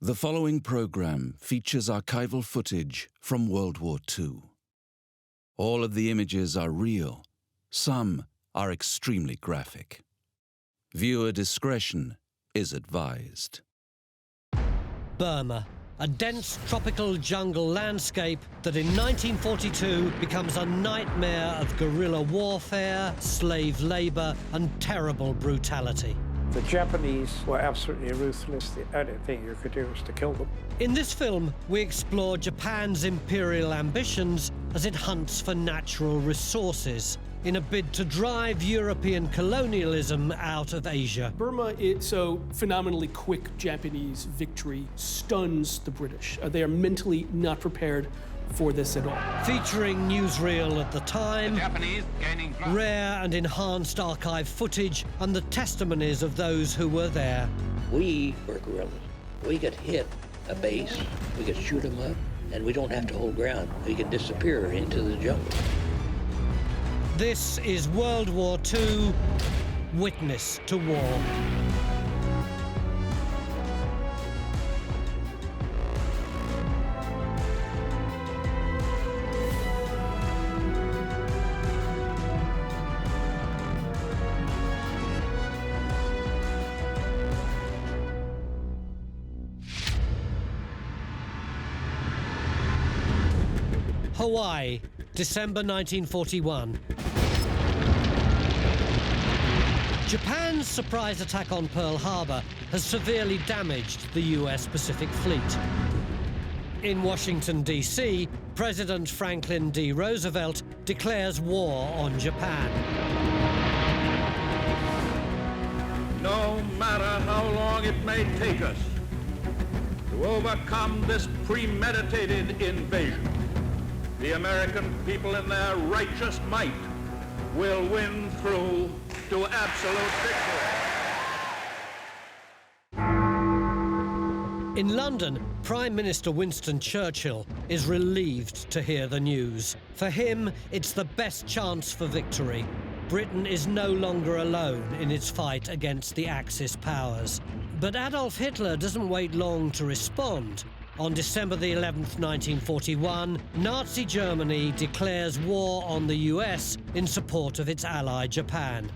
The following program features archival footage from World War II. All of the images are real. Some are extremely graphic. Viewer discretion is advised. Burma, a dense tropical jungle landscape that in 1942 becomes a nightmare of guerrilla warfare, slave labor, and terrible brutality. The Japanese were absolutely ruthless. The only thing you could do was to kill them. In this film, we explore Japan's imperial ambitions as it hunts for natural resources in a bid to drive European colonialism out of Asia. Burma, so phenomenally quick Japanese victory stuns the British. They are mentally not prepared for this at all. Featuring newsreel at the time, rare and enhanced archive footage, and the testimonies of those who were there. We were guerrillas. We could hit a base, we could shoot them up, and we don't have to hold ground. We can disappear into the jungle. This is World War II, Witness to War. Hawaii, December 1941. Japan's surprise attack on Pearl Harbor has severely damaged the US Pacific Fleet. In Washington, D.C., President Franklin D. Roosevelt declares war on Japan. No matter how long it may take us to overcome this premeditated invasion, the American people in their righteous might will win through to absolute victory. In London, Prime Minister Winston Churchill is relieved to hear the news. For him, it's the best chance for victory. Britain is no longer alone in its fight against the Axis powers. But Adolf Hitler doesn't wait long to respond. On December the 11th, 1941, Nazi Germany declares war on the US in support of its ally Japan.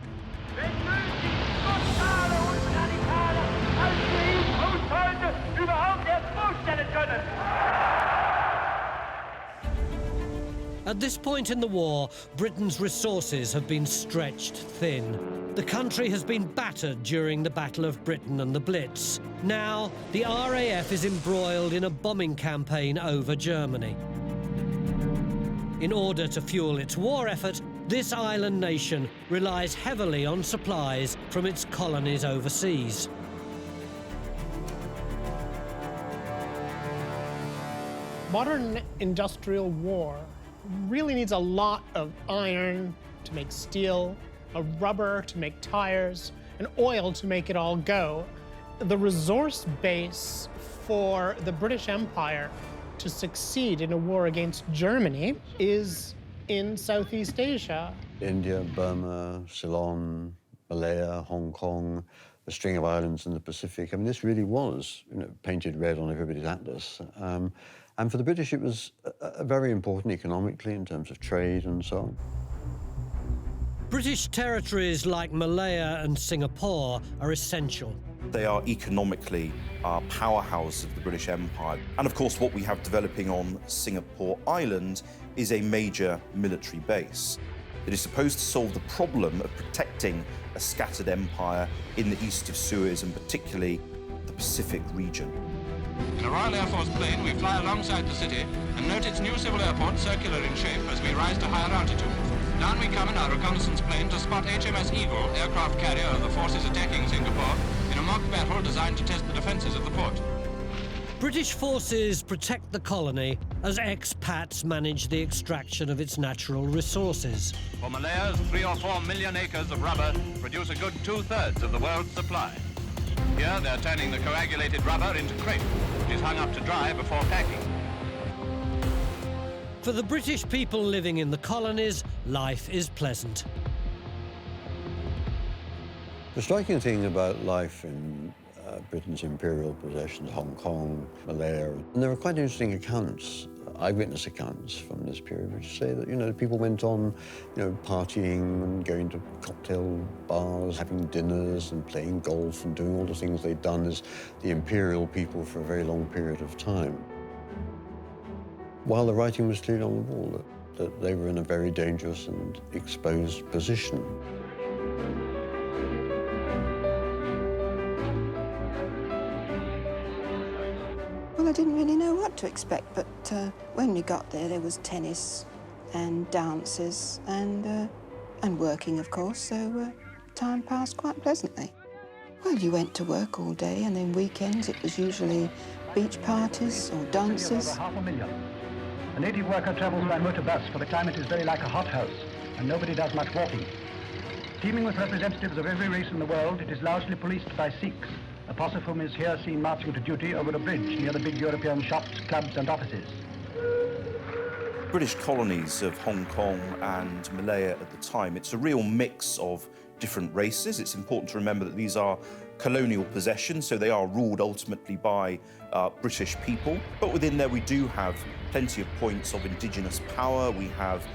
At this point in the war, Britain's resources have been stretched thin. The country has been battered during the Battle of Britain and the Blitz. Now, the RAF is embroiled in a bombing campaign over Germany. In order to fuel its war effort, this island nation relies heavily on supplies from its colonies overseas. Modern industrial war really needs a lot of iron to make steel, a rubber to make tires, and oil to make it all go. The resource base for the British Empire to succeed in a war against Germany is in Southeast Asia. India, Burma, Ceylon, Malaya, Hong Kong, a string of islands in the Pacific. I mean, this really was, painted red on everybody's atlas. And for the British, it was very important economically in terms of trade and so on. British territories like Malaya and Singapore are essential. They are economically our powerhouse of the British Empire. And of course, what we have developing on Singapore Island is a major military base. It is supposed to solve the problem of protecting a scattered empire in the east of Suez, and particularly the Pacific region. In a Royal Air Force plane, we fly alongside the city and note its new civil airport circular in shape as we rise to higher altitude. Down we come in our reconnaissance plane to spot HMS Eagle, aircraft carrier of the forces attacking Singapore, in a mock battle designed to test the defences of the port. British forces protect the colony as expats manage the extraction of its natural resources. For Malaya's 3 or 4 million acres of rubber produce a good 2/3 of the world's supply. Here they're turning the coagulated rubber into crepe, which is hung up to dry before packing. For the British people living in the colonies, life is pleasant. The striking thing about life in Britain's imperial possessions, Hong Kong, Malaya. And there are quite interesting accounts, eyewitness accounts from this period, which say that, people went on, partying and going to cocktail bars, having dinners and playing golf and doing all the things they'd done as the imperial people for a very long period of time. While the writing was clearly on the wall that they were in a very dangerous and exposed position. Well, I didn't really know what to expect, but when we got there was tennis and dances and working, of course, so time passed quite pleasantly. Well, you went to work all day, and then weekends it was usually beach parties or dances. Over 500,000. A native worker travels by motor bus, for the climate is very like a hothouse, and nobody does much walking. Teeming with representatives of every race in the world, it is largely policed by Sikhs. A posse of whom is here seen marching to duty over a bridge near the big European shops, clubs and offices. British colonies of Hong Kong and Malaya at the time, it's a real mix of different races. It's important to remember that these are colonial possessions, so they are ruled ultimately by British people. But within there we do have plenty of points of indigenous power. We have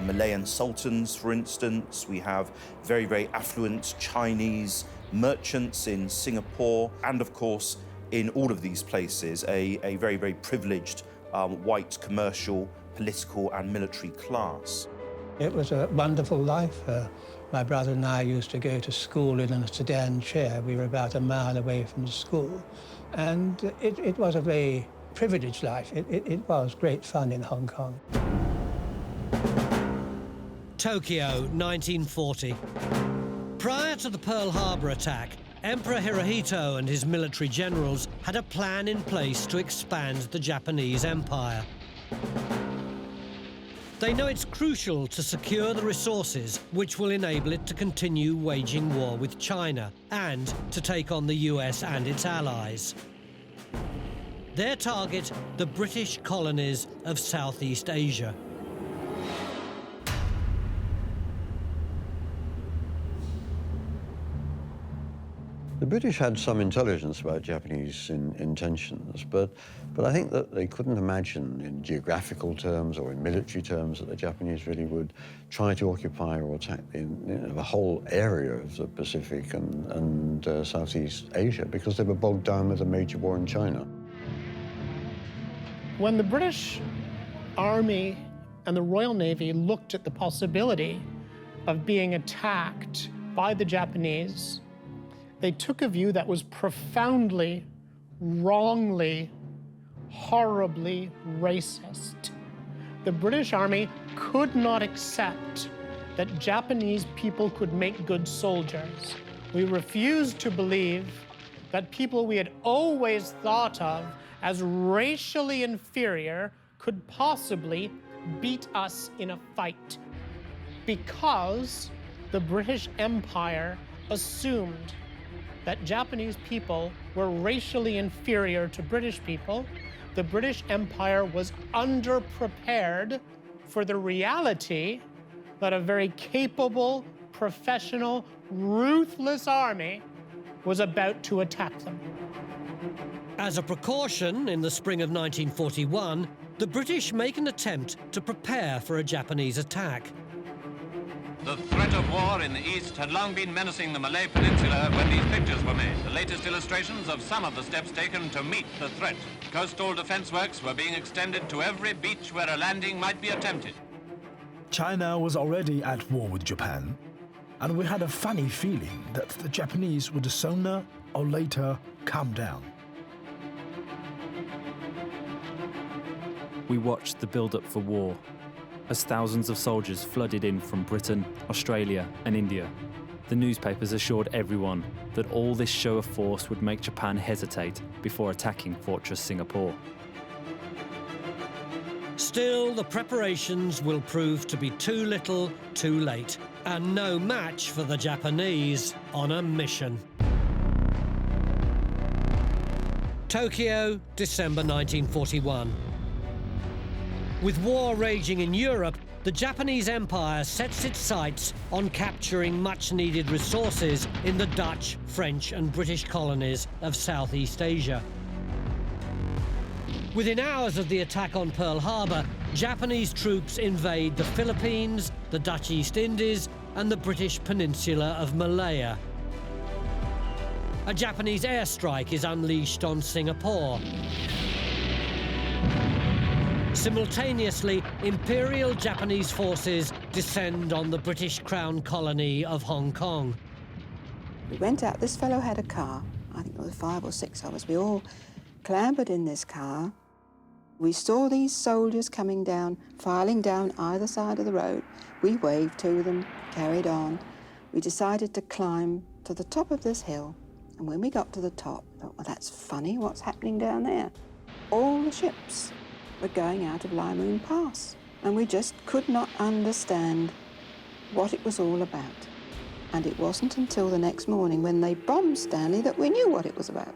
Malayan sultans, for instance. We have very, very affluent Chinese merchants in Singapore, and of course in all of these places a very, very privileged white commercial, political and military class. It was a wonderful life. My brother and I used to go to school in a sedan chair. We were about a mile away from the school, and it was a very privileged life. It was great fun in Hong Kong. Tokyo, 1940. Prior to the Pearl Harbor attack, Emperor Hirohito and his military generals had a plan in place to expand the Japanese Empire. They know it's crucial to secure the resources which will enable it to continue waging war with China and to take on the US and its allies. Their target, the British colonies of Southeast Asia. The British had some intelligence about Japanese intentions, but I think that they couldn't imagine in geographical terms or in military terms that the Japanese really would try to occupy or attack the whole area of the Pacific and Southeast Asia, because they were bogged down with a major war in China. When the British Army and the Royal Navy looked at the possibility of being attacked by the Japanese, they took a view that was profoundly, wrongly, horribly racist. The British Army could not accept that Japanese people could make good soldiers. We refused to believe that people we had always thought of as racially inferior could possibly beat us in a fight, because the British Empire assumed that Japanese people were racially inferior to British people. The British Empire was underprepared for the reality that a very capable, professional, ruthless army was about to attack them. As a precaution, in the spring of 1941, the British make an attempt to prepare for a Japanese attack. The threat of war in the east had long been menacing the Malay Peninsula when these pictures were made. The latest illustrations of some of the steps taken to meet the threat. Coastal defense works were being extended to every beach where a landing might be attempted. China was already at war with Japan, and we had a funny feeling that the Japanese would sooner or later calm down. We watched the build-up for war, as thousands of soldiers flooded in from Britain, Australia and India. The newspapers assured everyone that all this show of force would make Japan hesitate before attacking Fortress Singapore. Still, the preparations will prove to be too little, too late, and no match for the Japanese on a mission. Tokyo, December 1941. With war raging in Europe, the Japanese Empire sets its sights on capturing much-needed resources in the Dutch, French and British colonies of Southeast Asia. Within hours of the attack on Pearl Harbor, Japanese troops invade the Philippines, the Dutch East Indies and the British peninsula of Malaya. A Japanese airstrike is unleashed on Singapore. Simultaneously, Imperial Japanese forces descend on the British Crown colony of Hong Kong. We went out, this fellow had a car, I think there were 5 or 6 of us. We all clambered in this car. We saw these soldiers coming down, filing down either side of the road. We waved to them, carried on. We decided to climb to the top of this hill. And when we got to the top, I thought, well, that's funny, what's happening down there? All the ships were going out of Lai Moon Pass. And we just could not understand what it was all about. And it wasn't until the next morning when they bombed Stanley that we knew what it was about.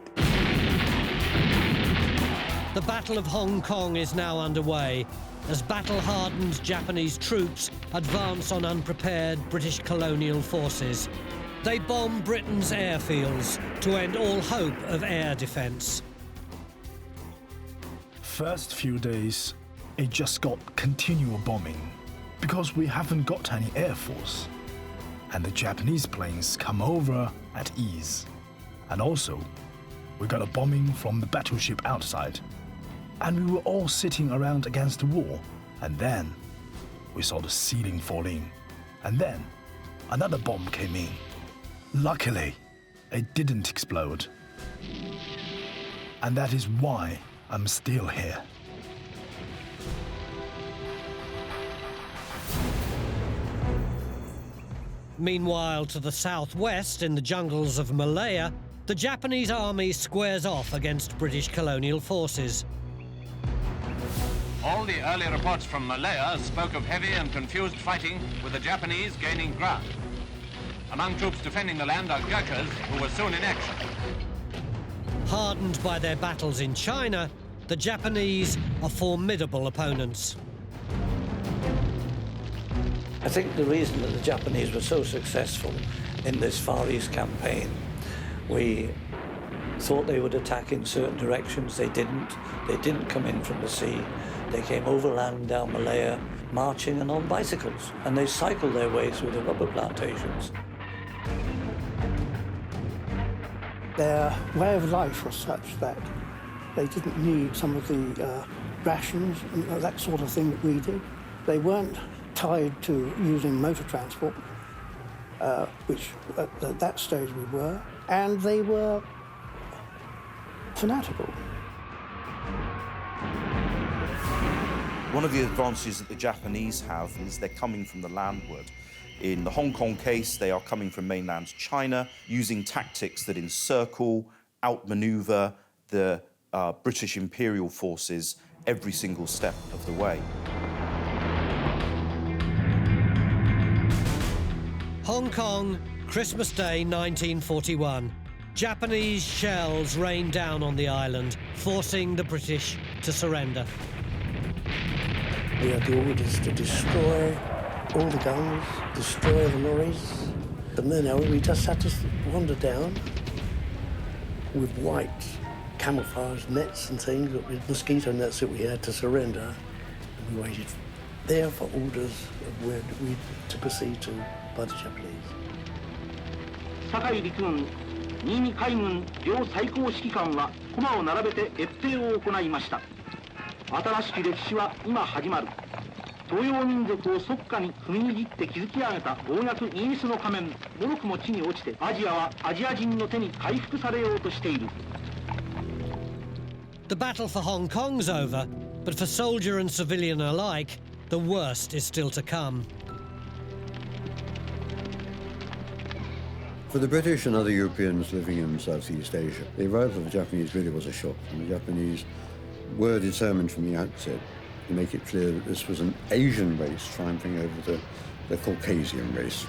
The Battle of Hong Kong is now underway as battle-hardened Japanese troops advance on unprepared British colonial forces. They bomb Britain's airfields to end all hope of air defence. First few days, it just got continual bombing because we haven't got any air force. And the Japanese planes come over at ease. And also, we got a bombing from the battleship outside. And we were all sitting around against the wall. And then we saw the ceiling fall in. And then another bomb came in. Luckily, it didn't explode. And that is why I'm still here. Meanwhile, to the southwest, in the jungles of Malaya, the Japanese army squares off against British colonial forces. All the early reports from Malaya spoke of heavy and confused fighting, with the Japanese gaining ground. Among troops defending the land are Gurkhas, who were soon in action. Hardened by their battles in China, the Japanese are formidable opponents. I think the reason that the Japanese were so successful in this Far East campaign, we thought they would attack in certain directions. They didn't. They didn't come in from the sea. They came overland down Malaya, marching and on bicycles, and they cycled their way through the rubber plantations. Their way of life was such that they didn't need some of the rations and that sort of thing that we did. They weren't tied to using motor transport, which at that stage we were, and they were fanatical. One of the advantages that the Japanese have is they're coming from the landward. In the Hong Kong case, they are coming from mainland China, using tactics that encircle, outmaneuver the British Imperial forces every single step of the way. Hong Kong, Christmas Day 1941. Japanese shells rain down on the island, forcing the British to surrender. We had the orders to destroy all the guns, destroy the lorries, and then we just had to wander down with white camouflage nets and things, with mosquito nets that we had to surrender. And we waited there for orders of where we to proceed to by the Japanese. 堺陸軍、新見海軍両最高指揮官は駒を並べて閲兵を行いました。新しき歴史は今始まる。東洋民族を即下に踏みにじって築き上げた暴虐イギリスの仮面、もろくも地に落ちて、アジアはアジア人の手に回復されようとしている。The battle for Hong Kong's over, but for soldier and civilian alike, the worst is still to come. For the British and other Europeans living in Southeast Asia, the arrival of the Japanese really was a shock, and the Japanese were determined from the outset to make it clear that this was an Asian race triumphing over the Caucasian race.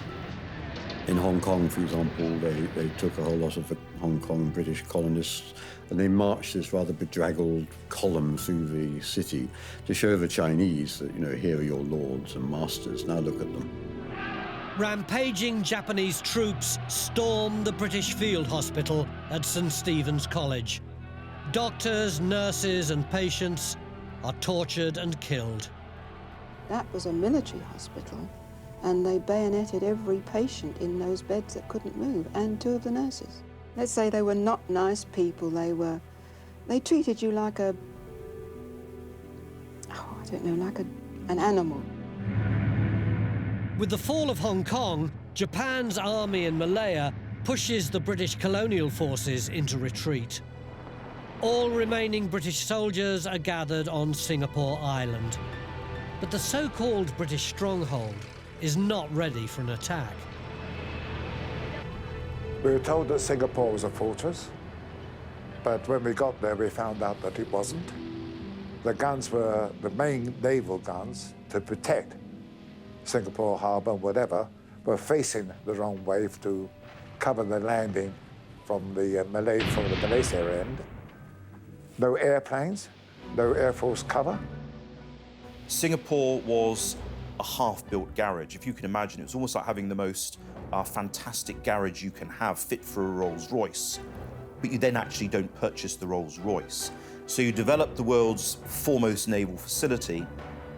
In Hong Kong, for example, they took a whole lot of the Hong Kong British colonists and they marched this rather bedraggled column through the city to show the Chinese that, you know, here are your lords and masters, now look at them. Rampaging Japanese troops stormed the British field hospital at St. Stephen's College. Doctors, nurses and patients are tortured and killed. That was a military hospital, and they bayoneted every patient in those beds that couldn't move, and 2 of the nurses. Let's say they were not nice people. They treated you like an animal. With the fall of Hong Kong, Japan's army in Malaya pushes the British colonial forces into retreat. All remaining British soldiers are gathered on Singapore Island. But the so-called British stronghold is not ready for an attack. We were told that Singapore was a fortress, but when we got there, we found out that it wasn't. The guns were the main naval guns to protect Singapore Harbour, whatever, were facing the wrong way to cover the landing from the Malaysia end. No airplanes, no Air Force cover. Singapore was a half-built garage. If you can imagine, it was almost like having the most fantastic garage you can have, fit for a Rolls-Royce. But you then actually don't purchase the Rolls-Royce. So you develop the world's foremost naval facility,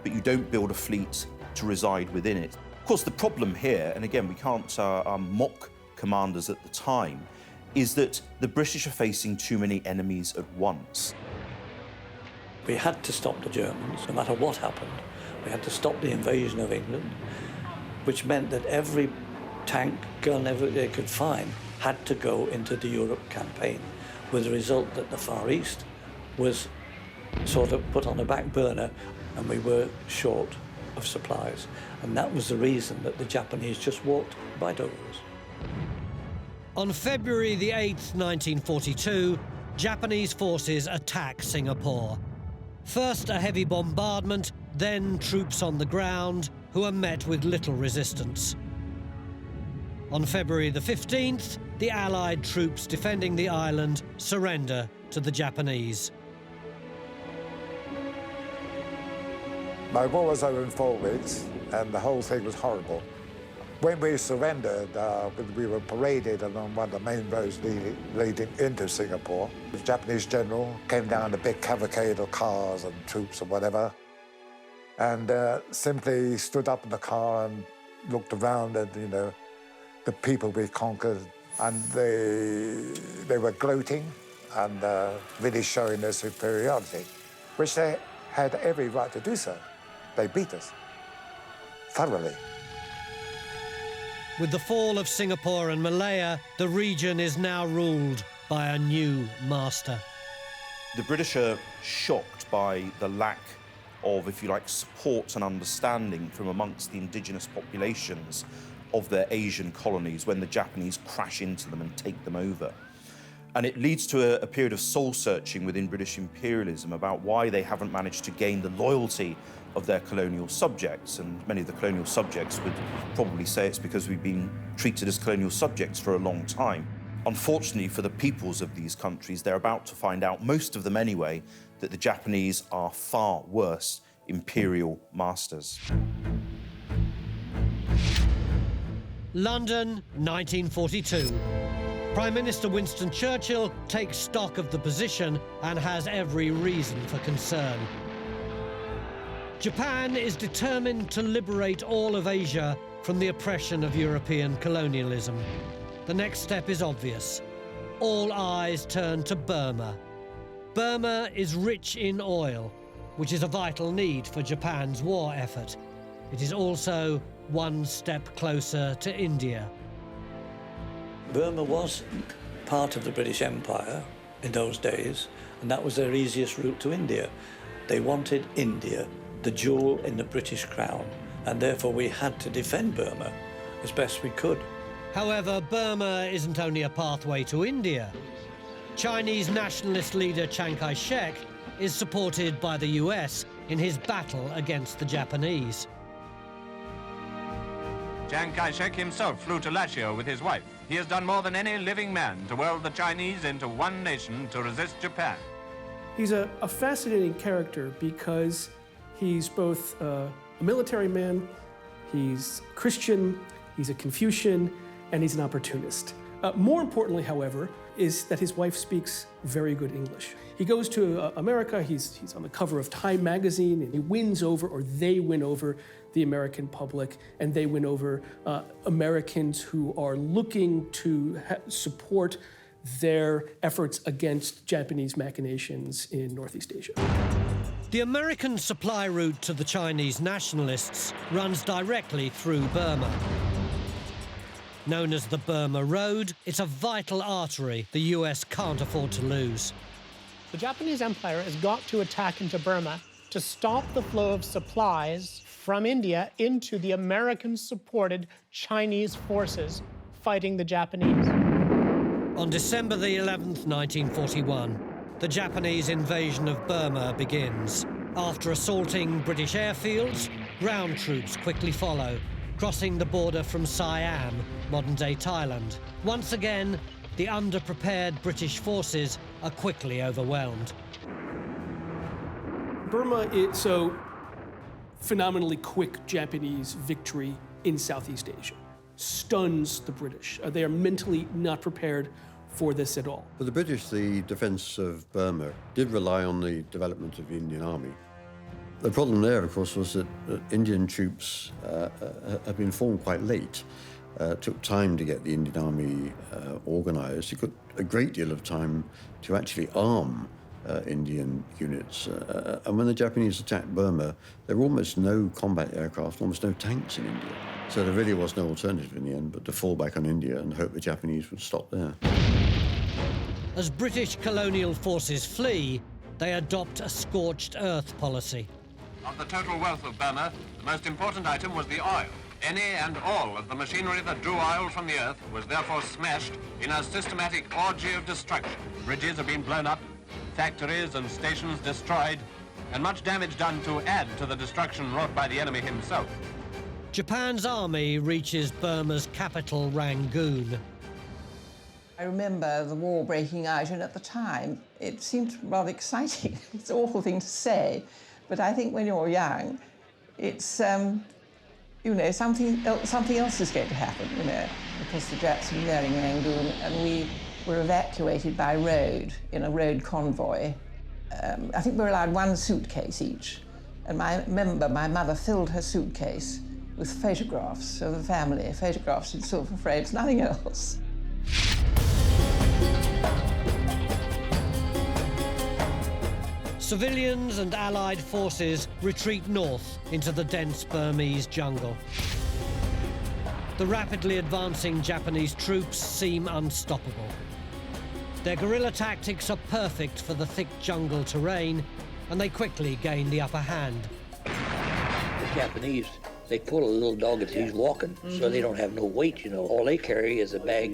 but you don't build a fleet to reside within it. Of course, the problem here, and again, we can't mock commanders at the time, is that the British are facing too many enemies at once. We had to stop the Germans, no matter what happened. We had to stop the invasion of England, which meant that every tank, gun they could find had to go into the Europe campaign, with the result that the Far East was sort of put on a back burner and we were short of supplies. And that was the reason that the Japanese just walked right over us. On February the 8th, 1942, Japanese forces attack Singapore. First a heavy bombardment, then troops on the ground, who are met with little resistance. On February the 15th, the Allied troops defending the island surrender to the Japanese. My war was over in 4 weeks, and the whole thing was horrible. When we surrendered, we were paraded along one of the main roads leading into Singapore. The Japanese general came down a big cavalcade of cars and troops and whatever, and simply stood up in the car and looked around at, you know, the people we conquered, and they were gloating and really showing their superiority, which they had every right to do so. They beat us thoroughly. With the fall of Singapore and Malaya, the region is now ruled by a new master. The British are shocked by the lack of, if you like, support and understanding from amongst the indigenous populations of their Asian colonies when the Japanese crash into them and take them over. And it leads to a period of soul-searching within British imperialism about why they haven't managed to gain the loyalty of their colonial subjects. And many of the colonial subjects would probably say it's because we've been treated as colonial subjects for a long time. Unfortunately for the peoples of these countries, they're about to find out, most of them anyway, that the Japanese are far worse imperial masters. London, 1942. Prime Minister Winston Churchill takes stock of the position and has every reason for concern. Japan is determined to liberate all of Asia from the oppression of European colonialism. The next step is obvious. All eyes turn to Burma. Burma is rich in oil, which is a vital need for Japan's war effort. It is also one step closer to India. Burma was part of the British Empire in those days, and that was their easiest route to India. They wanted India, the jewel in the British crown, and therefore we had to defend Burma as best we could. However, Burma isn't only a pathway to India. Chinese nationalist leader Chiang Kai-shek is supported by the US in his battle against the Japanese. Chiang Kai-shek himself flew to Lashio with his wife. He has done more than any living man to weld the Chinese into one nation to resist Japan. He's a fascinating character because he's both a military man, he's Christian, he's a Confucian, and he's an opportunist. More importantly, however, is that his wife speaks very good English. He goes to America, he's on the cover of Time magazine, and he wins over, or they win over, the American public, and they win over Americans who are looking to support their efforts against Japanese machinations in Northeast Asia. The American supply route to the Chinese nationalists runs directly through Burma. Known as the Burma Road, it's a vital artery the US can't afford to lose. The Japanese Empire has got to attack into Burma to stop the flow of supplies from India into the American-supported Chinese forces fighting the Japanese. On December the 11th, 1941, the Japanese invasion of Burma begins. After assaulting British airfields, ground troops quickly follow, crossing the border from Siam, modern-day Thailand. Once again, the underprepared British forces are quickly overwhelmed. Burma is so phenomenally quick Japanese victory in Southeast Asia stuns the British. They are mentally not prepared for this at all. For the British, the defence of Burma did rely on the development of the Indian Army. The problem there, of course, was that Indian troops had been formed quite late. Took time to get the Indian Army organised. It took a great deal of time to actually arm Indian units. And when the Japanese attacked Burma, there were almost no combat aircraft, almost no tanks in India. So there really was no alternative in the end but to fall back on India and hope the Japanese would stop there. As British colonial forces flee, they adopt a scorched earth policy. Of the total wealth of Burma, the most important item was the oil. Any and all of the machinery that drew oil from the earth was therefore smashed in a systematic orgy of destruction. Bridges have been blown up, factories and stations destroyed, and much damage done to add to the destruction wrought by the enemy himself. Japan's army reaches Burma's capital, Rangoon. I remember the war breaking out, and at the time, it seemed rather exciting. It's an awful thing to say, but I think when you're young, it's, you know, something else is going to happen, you know, because the Japs were nearing Rangoon, and we were evacuated by road in a road convoy. I think we were allowed one suitcase each, and I remember my mother filled her suitcase with photographs of the family, photographs in silver frames, nothing else. Civilians and Allied forces retreat north into the dense Burmese jungle. The rapidly advancing Japanese troops seem unstoppable. Their guerrilla tactics are perfect for the thick jungle terrain, and they quickly gain the upper hand. The Japanese, they pull a little dog if he's walking, so they don't have no weight, you know. All they carry is a bag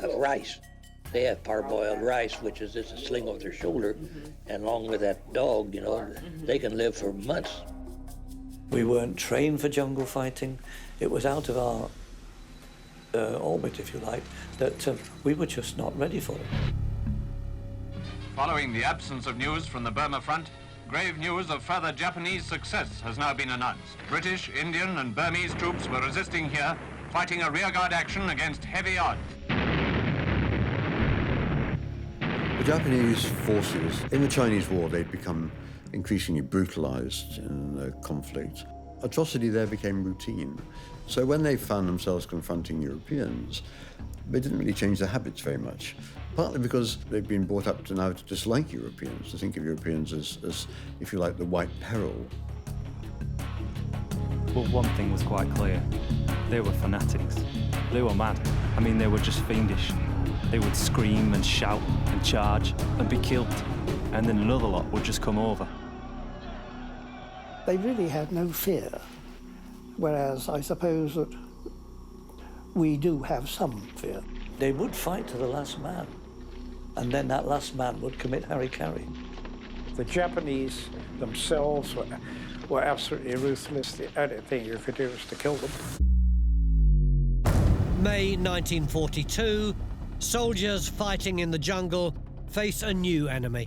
of rice. They have parboiled rice, which is just a sling over their shoulder, and along with that dog, you know, they can live for months. We weren't trained for jungle fighting. It was out of our orbit, if you like, that we were just not ready for it. Following the absence of news from the Burma front, grave news of further Japanese success has now been announced. British, Indian and Burmese troops were resisting here, fighting a rearguard action against heavy odds. The Japanese forces, in the Chinese war, they'd become increasingly brutalized in the conflict. Atrocity there became routine. So when they found themselves confronting Europeans, they didn't really change their habits very much. Partly because they've been brought up to now to dislike Europeans, to think of Europeans as, if you like, the white peril. But one thing was quite clear. They were fanatics. They were mad. I mean, they were just fiendish. They would scream and shout and charge and be killed. And then another lot would just come over. They really had no fear, whereas I suppose that we do have some fear. They would fight to the last man, and then that last man would commit hara-kiri. The Japanese themselves were absolutely ruthless. The only thing you could do was to kill them. May 1942, soldiers fighting in the jungle face a new enemy.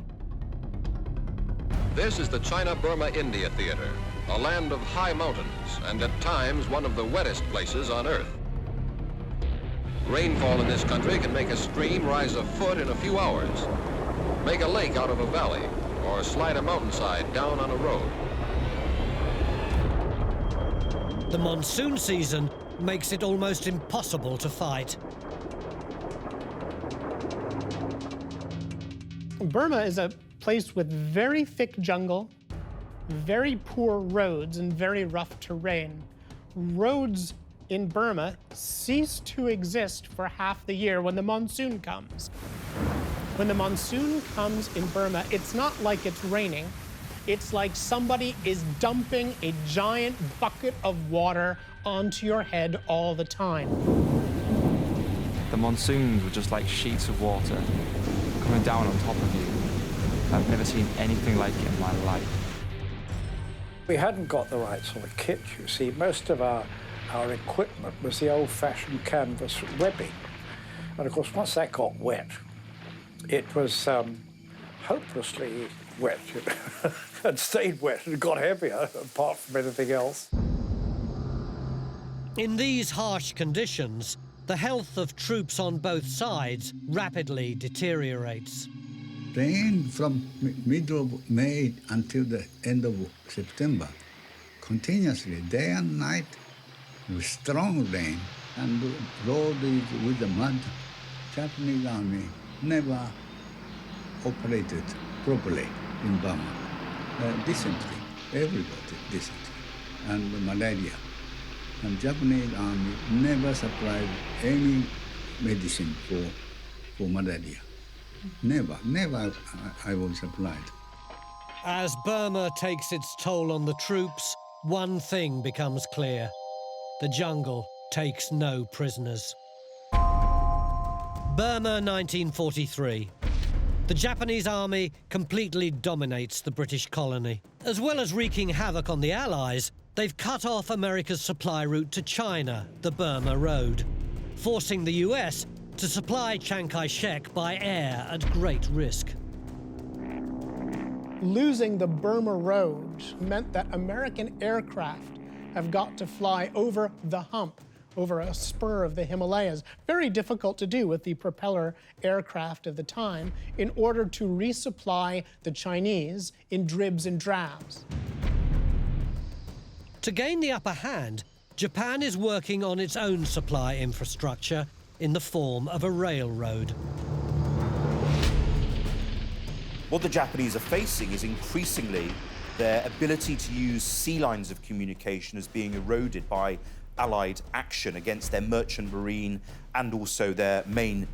This is the China-Burma-India Theater, a land of high mountains and at times one of the wettest places on Earth. Rainfall in this country can make a stream rise a foot in a few hours, make a lake out of a valley, or slide a mountainside down on a road. The monsoon season makes it almost impossible to fight. Burma is a place with very thick jungle, very poor roads, and very rough terrain. Roads in Burma cease to exist for half the year when the monsoon comes. When the monsoon comes in Burma, it's not like it's raining. It's like somebody is dumping a giant bucket of water onto your head all the time. The monsoons were just like sheets of water coming down on top of you. I've never seen anything like it in my life. We hadn't got the right sort of kit, you see. Most of our equipment was the old-fashioned canvas webbing. And of course, once that got wet, it was hopelessly wet, you know, and stayed wet and got heavier, apart from anything else. In these harsh conditions, the health of troops on both sides rapidly deteriorates. Rain from middle of May until the end of September, continuously, day and night, with strong rain, and the road is with the mud. Japanese army never operated properly in Burma. Decently, everybody decently, and malaria. And Japanese army never supplied any medicine for malaria. Never I was supplied. As Burma takes its toll on the troops, one thing becomes clear. The jungle takes no prisoners. Burma, 1943. The Japanese army completely dominates the British colony. As well as wreaking havoc on the Allies, they've cut off America's supply route to China, the Burma Road, forcing the US to supply Chiang Kai-shek by air at great risk. Losing the Burma Road meant that American aircraft have got to fly over the hump, over a spur of the Himalayas. Very difficult to do with the propeller aircraft of the time in order to resupply the Chinese in dribs and drabs. To gain the upper hand, Japan is working on its own supply infrastructure in the form of a railroad. What the Japanese are facing is increasingly their ability to use sea lines of communication as being eroded by Allied action against their merchant marine and also their main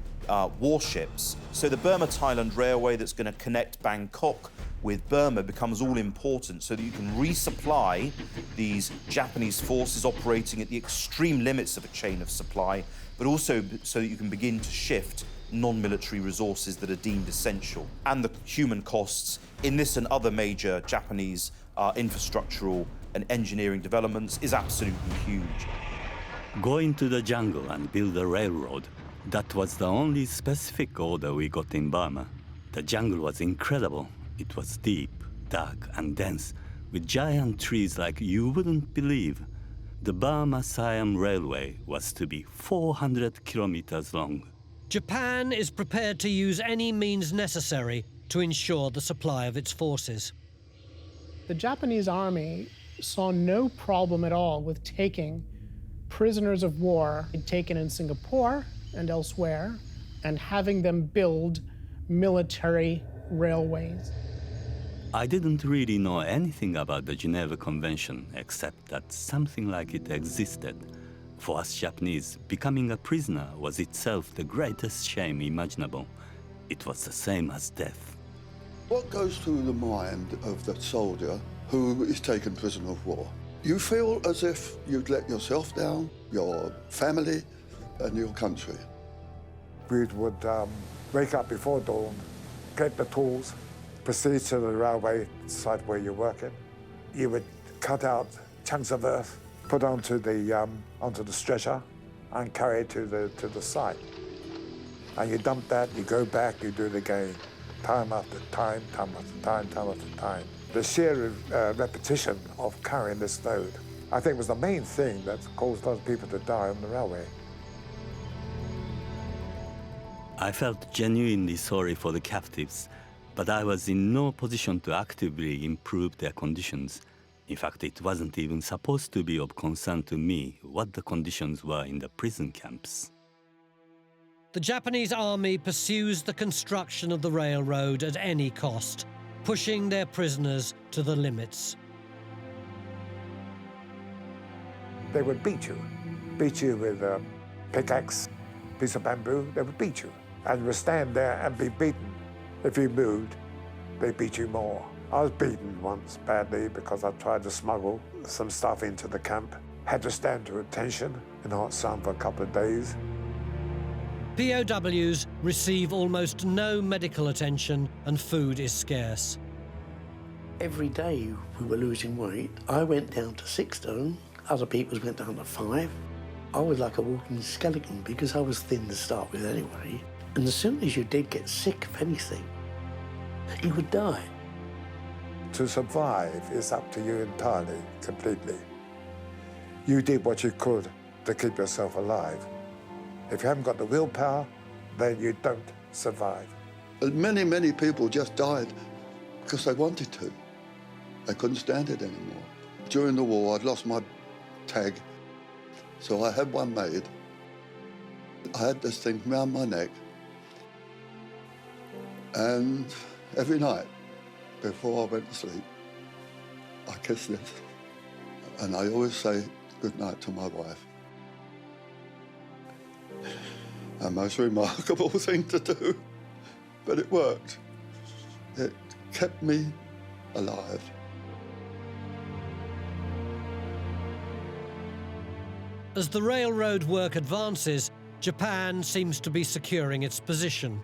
warships. So the Burma-Thailand Railway that's going to connect Bangkok with Burma becomes all important so that you can resupply these Japanese forces operating at the extreme limits of a chain of supply, but also so that you can begin to shift non-military resources that are deemed essential. And the human costs in this and other major Japanese infrastructural and engineering developments is absolutely huge. Going to the jungle and build a railroad, that was the only specific order we got in Burma. The jungle was incredible. It was deep, dark, and dense, with giant trees like you wouldn't believe. The Burma-Siam Railway was to be 400 kilometers long. Japan is prepared to use any means necessary to ensure the supply of its forces. The Japanese army saw no problem at all with taking prisoners of war taken in Singapore and elsewhere and having them build military railways. I didn't really know anything about the Geneva Convention, except that something like it existed. For us Japanese, becoming a prisoner was itself the greatest shame imaginable. It was the same as death. What goes through the mind of the soldier who is taken prisoner of war? You feel as if you'd let yourself down, your family, and your country. We would wake up before dawn, get the tools, proceed to the railway site where you're working. You would cut out chunks of earth, put onto the stretcher, and carry it to the site. And you dump that, you go back, you do it again, time after time, time after time, time after time. The sheer repetition of carrying this load, I think, was the main thing that caused a lot of people to die on the railway. I felt genuinely sorry for the captives, but I was in no position to actively improve their conditions. In fact, it wasn't even supposed to be of concern to me what the conditions were in the prison camps. The Japanese army pursues the construction of the railroad at any cost, pushing their prisoners to the limits. They would beat you with a pickaxe, piece of bamboo, they would beat you. And you would stand there and be beaten. If you moved, they beat you more. I was beaten once badly because I tried to smuggle some stuff into the camp. Had to stand to attention in hot sun for a couple of days. POWs receive almost no medical attention and food is scarce. Every day we were losing weight. I went down to 6 stone, other people went down to 5. I was like a walking skeleton because I was thin to start with anyway. And as soon as you did get sick of anything, you would die. To survive is up to you entirely, completely. You did what you could to keep yourself alive. If you haven't got the willpower, then you don't survive. Many, many people just died because they wanted to. They couldn't stand it anymore. During the war, I'd lost my tag, so I had one made. I had this thing round my neck, and every night before I went to sleep, I kissed it, and I always say good night to my wife. A most remarkable thing to do, but it worked. It kept me alive. As the railroad work advances, Japan seems to be securing its position.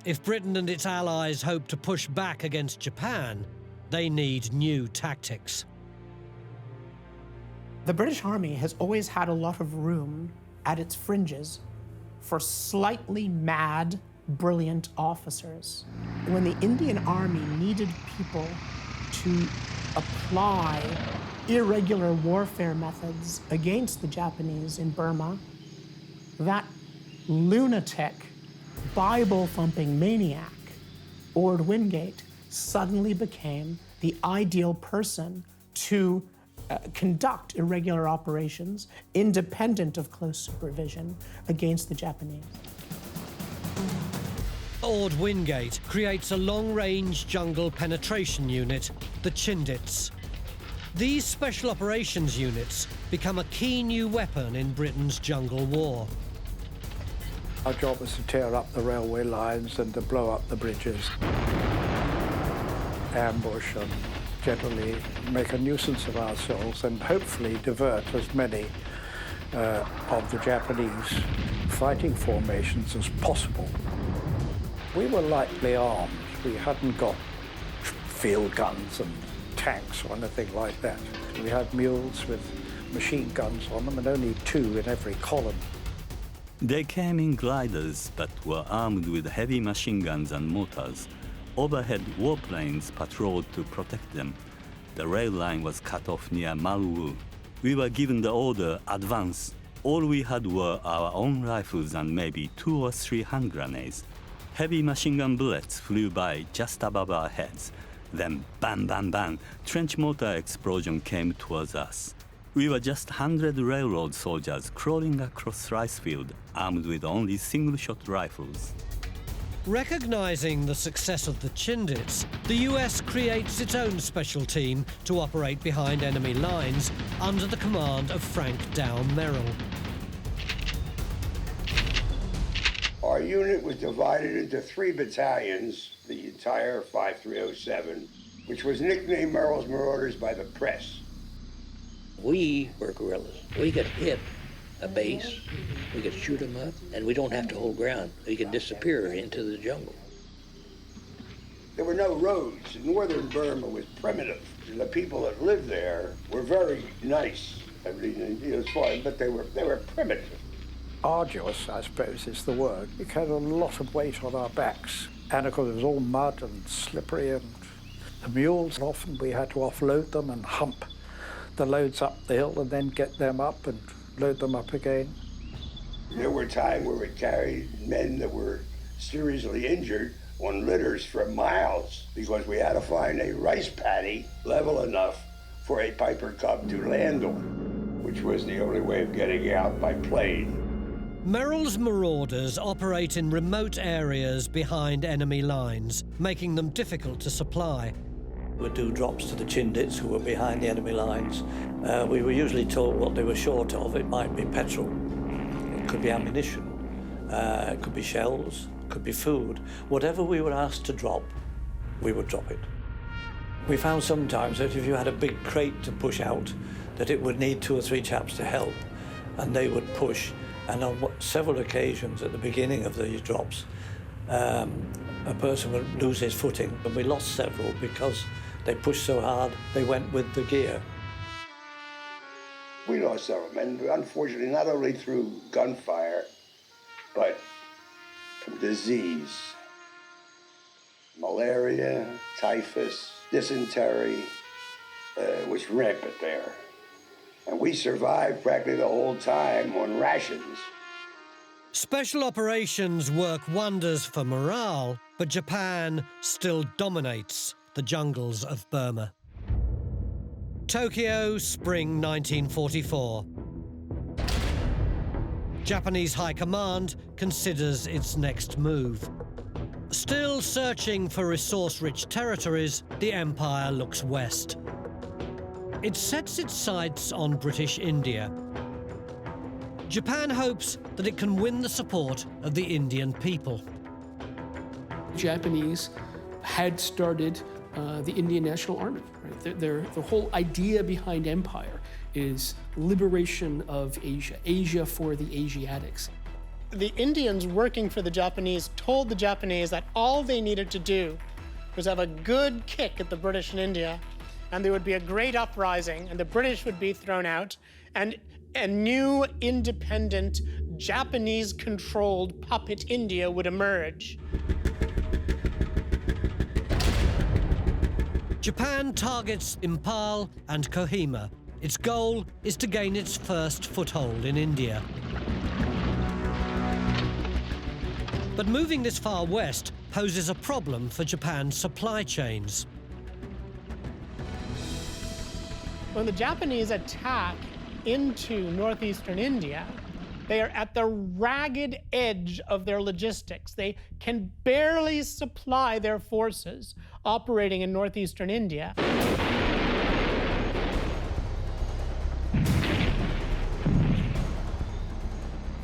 If Britain and its allies hope to push back against Japan, they need new tactics. The British Army has always had a lot of room at its fringes for slightly mad, brilliant officers. When the Indian Army needed people to apply irregular warfare methods against the Japanese in Burma, that lunatic, Bible-thumping maniac, Ord Wingate, suddenly became the ideal person to conduct irregular operations independent of close supervision against the Japanese. Ord Wingate creates a long-range jungle penetration unit, the Chindits. These special operations units become a key new weapon in Britain's jungle war. Our job was to tear up the railway lines and to blow up the bridges, ambush and generally make a nuisance of ourselves and hopefully divert as many of the Japanese fighting formations as possible. We were lightly armed. We hadn't got field guns and tanks or anything like that. We had mules with machine guns on them and only 2 in every column. They came in gliders but were armed with heavy machine guns and mortars. Overhead warplanes patrolled to protect them. The rail line was cut off near Malwu. We were given the order, advance. All we had were our own rifles and maybe 2 or 3 hand grenades. Heavy machine gun bullets flew by just above our heads. Then bang, bang, bang, trench mortar explosion came towards us. We were just 100 railroad soldiers crawling across rice field, armed with only single-shot rifles. Recognizing the success of the Chindits, the US creates its own special team to operate behind enemy lines under the command of Frank Dow Merrill. Our unit was divided into 3 battalions, the entire 5307, which was nicknamed Merrill's Marauders by the press. We were guerrillas. We could hit a base, we could shoot them up, and we don't have to hold ground. We can disappear into the jungle. There were no roads. Northern Burma was primitive. The people that lived there were very nice. I mean, as far, but they were primitive. arduous, I suppose is the word. We carried a lot of weight on our backs. And of course it was all mud and slippery, and the mules, often we had to offload them and hump the loads up the hill and then get them up and load them up again. There were times where we carried men that were seriously injured on litters for miles because we had to find a rice paddy level enough for a Piper Cub to land on, which was the only way of getting out by plane. Merrill's marauders operate in remote areas behind enemy lines, making them difficult to supply. We'd do drops to the Chindits who were behind the enemy lines. We were usually told what they were short of. It might be petrol, it could be ammunition, it could be shells, it could be food. Whatever we were asked to drop, we would drop it. We found sometimes that if you had a big crate to push out, that it would need 2 or 3 chaps to help, and they would push. And on several occasions at the beginning of the drops, a person would lose his footing, and we lost several because they pushed so hard they went with the gear. We lost several men, unfortunately, not only through gunfire, but from disease. Malaria, typhus, dysentery was rampant there. And we survived practically the whole time on rations. Special operations work wonders for morale, but Japan still dominates the jungles of Burma. Tokyo, spring 1944. Japanese High Command considers its next move. Still searching for resource-rich territories, the Empire looks west. It sets its sights on British India. Japan hopes that it can win the support of the Indian people. The Japanese had started the Indian National Army. Right? The whole idea behind empire is liberation of Asia, Asia for the Asiatics. The Indians working for the Japanese told the Japanese that all they needed to do was have a good kick at the British in India, and there would be a great uprising, and the British would be thrown out, and a new, independent, Japanese-controlled puppet India would emerge. Japan targets Impal and Kohima. Its goal is to gain its first foothold in India. But moving this far west poses a problem for Japan's supply chains. When the Japanese attack into northeastern India, they are at the ragged edge of their logistics. They can barely supply their forces operating in northeastern India.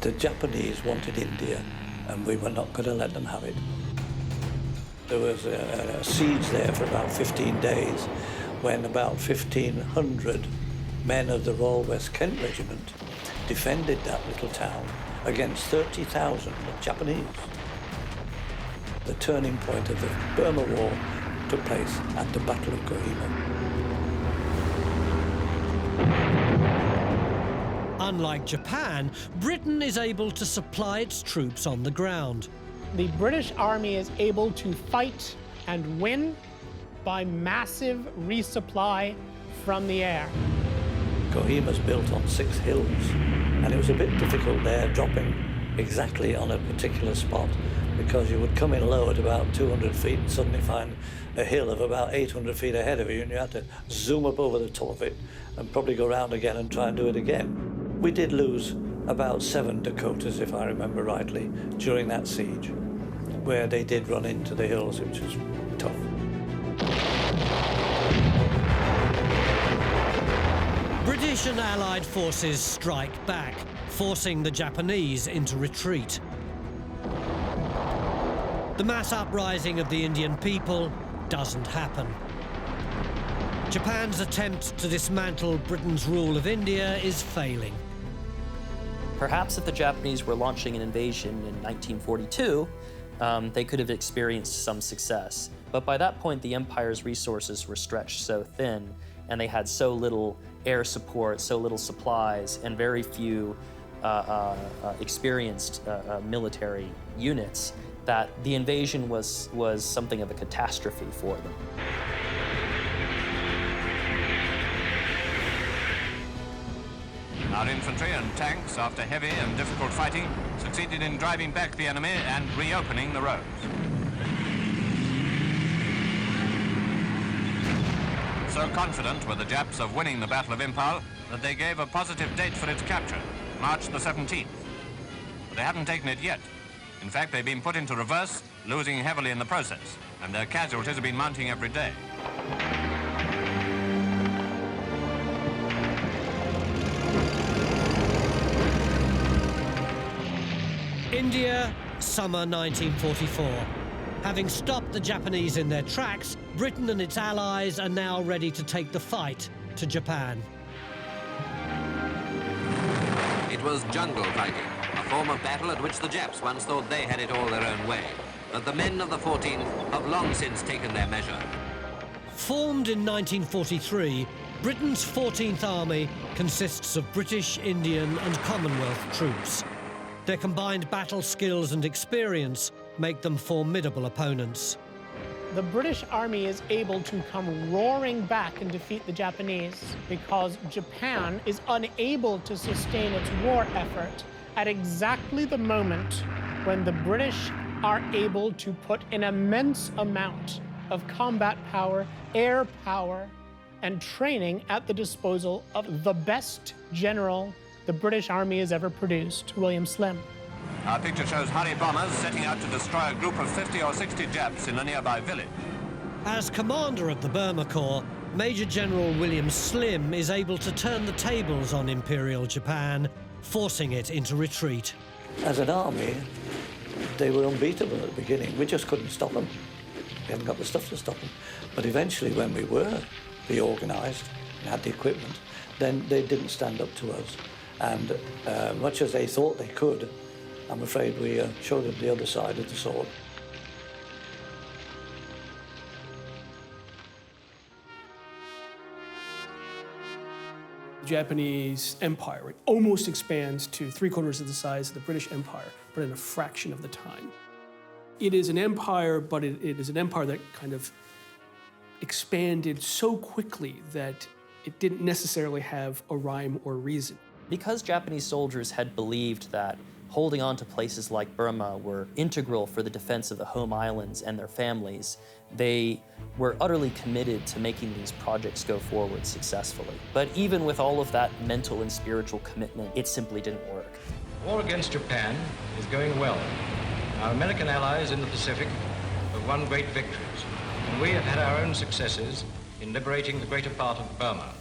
The Japanese wanted India, and we were not going to let them have it. There was a siege there for about 15 days, when about 1,500 men of the Royal West Kent Regiment defended that little town against 30,000 Japanese. The turning point of the Burma War took place at the Battle of Kohima. Unlike Japan, Britain is able to supply its troops on the ground. The British Army is able to fight and win by massive resupply from the air. Kohima's built on 6 hills, and it was a bit difficult there dropping exactly on a particular spot, because you would come in low at about 200 feet and suddenly find a hill of about 800 feet ahead of you, and you had to zoom up over the top of it and probably go round again and try and do it again. We did lose about 7 Dakotas, if I remember rightly, during that siege, where they did run into the hills, which was tough. British and Allied forces strike back, forcing the Japanese into retreat. The mass uprising of the Indian people doesn't happen. Japan's attempt to dismantle Britain's rule of India is failing. Perhaps if the Japanese were launching an invasion in 1942, they could have experienced some success. But by that point, the empire's resources were stretched so thin, and they had so little air support, so little supplies, and very few experienced military units, that the invasion was something of a catastrophe for them. Our infantry and tanks, after heavy and difficult fighting, succeeded in driving back the enemy and reopening the roads. So confident were the Japs of winning the Battle of Impal that they gave a positive date for its capture, March the 17th. But they haven't taken it yet. In fact, they've been put into reverse, losing heavily in the process, and their casualties have been mounting every day. India, summer 1944. Having stopped the Japanese in their tracks, Britain and its allies are now ready to take the fight to Japan. It was jungle fighting, a form of battle at which the Japs once thought they had it all their own way. But the men of the 14th have long since taken their measure. Formed in 1943, Britain's 14th Army consists of British, Indian and Commonwealth troops. Their combined battle skills and experience make them formidable opponents. The British Army is able to come roaring back and defeat the Japanese because Japan is unable to sustain its war effort at exactly the moment when the British are able to put an immense amount of combat power, air power, and training at the disposal of the best general the British Army has ever produced, William Slim. Our picture shows Harry bombers setting out to destroy a group of 50 or 60 Japs in a nearby village. As commander of the Burma Corps, Major General William Slim is able to turn the tables on Imperial Japan, forcing it into retreat. As an army, they were unbeatable at the beginning. We just couldn't stop them. We hadn't got the stuff to stop them. But eventually, when we were reorganised and had the equipment, then they didn't stand up to us. And much as they thought they could, I'm afraid we showed them the other side of the sword. The Japanese empire, it almost expands to 3/4 of the size of the British Empire, but in a fraction of the time. It is an empire, but it is an empire that kind of expanded so quickly that it didn't necessarily have a rhyme or reason. Because Japanese soldiers had believed that holding on to places like Burma were integral for the defense of the home islands and their families, they were utterly committed to making these projects go forward successfully. But even with all of that mental and spiritual commitment, it simply didn't work. The war against Japan is going well. Our American allies in the Pacific have won great victories, and we have had our own successes in liberating the greater part of Burma.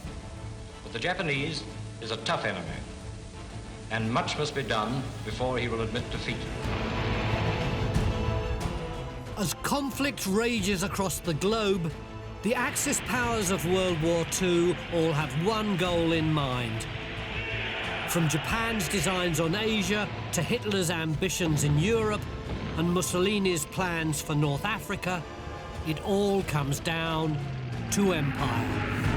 But the Japanese is a tough enemy, and much must be done before he will admit defeat. As conflict rages across the globe, the Axis powers of World War II all have one goal in mind. From Japan's designs on Asia to Hitler's ambitions in Europe and Mussolini's plans for North Africa, it all comes down to empire.